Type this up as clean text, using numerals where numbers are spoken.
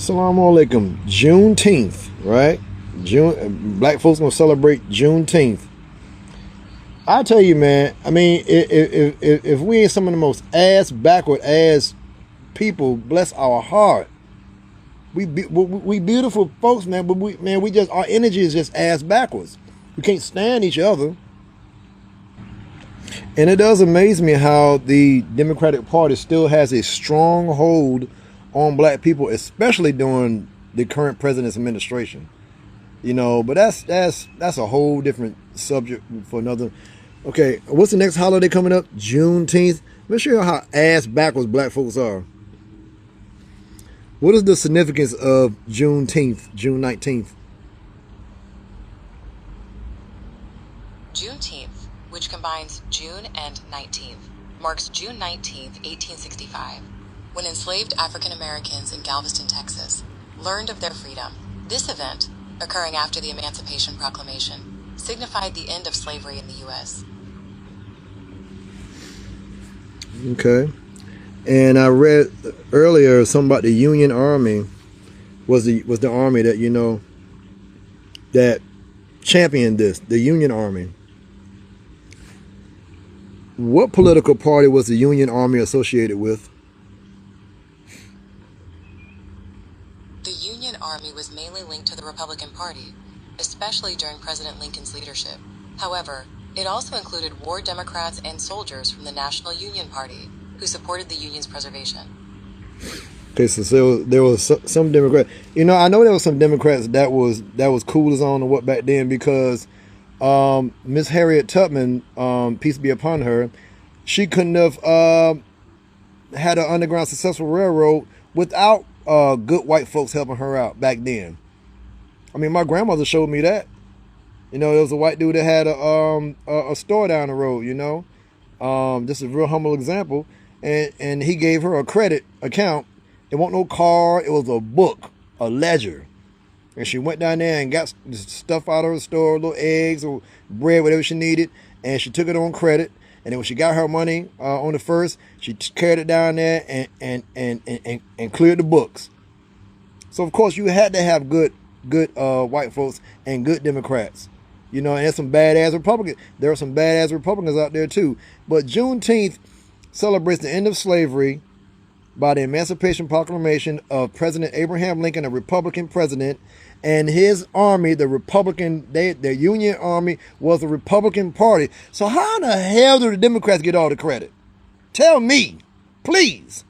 Assalamu alaikum. Juneteenth, right? Black folks gonna celebrate Juneteenth. I tell you, man. I mean, if we ain't some of the most ass backward ass people, bless our heart. We beautiful folks, man. But we just our energy is just ass backwards. We can't stand each other. And it does amaze me how the Democratic Party still has a strong hold on black people, especially during the current president's administration. You know, but that's a whole different subject for another. Okay, what's the next holiday coming up? Juneteenth. Let me show you how ass backwards black folks are. What is the significance of Juneteenth, June 19th? Juneteenth, which combines June and 19th, marks June 19th, 1865, when enslaved African Americans in Galveston, Texas, learned of their freedom. This event, occurring after the Emancipation Proclamation, signified the end of slavery in the U.S. Okay. And I read earlier something about the Union Army was the army that, you know, that championed this, the Union Army. What political party was the Union Army associated with? The Union Army was mainly linked to the Republican Party, especially during President Lincoln's leadership. However, it also included war Democrats and soldiers from the National Union Party who supported the Union's preservation. Okay, so there was some Democrats. You know, I know there was some Democrats that was cool as on or what back then, because Miss Harriet Tubman, peace be upon her, she couldn't have had an underground successful railroad without good white folks helping her out back then. I mean, my grandmother showed me that. You know, there was a white dude that had a store down the road, you know. Just a real humble example. And he gave her a credit account. It wasn't no car. It was a book, a ledger. And she went down there and got stuff out of the store, little eggs or bread, whatever she needed. And she took it on credit. And then when she got her money on the first, she carried it down there and cleared the books. So, of course, you had to have good white folks and good Democrats. You know, and there's some badass Republicans. There are some badass Republicans out there, too. But Juneteenth celebrates the end of slavery by the Emancipation Proclamation of President Abraham Lincoln, a Republican president, and his army, the Union Army, was the Republican Party. So how in the hell do the Democrats get all the credit? Tell me, please.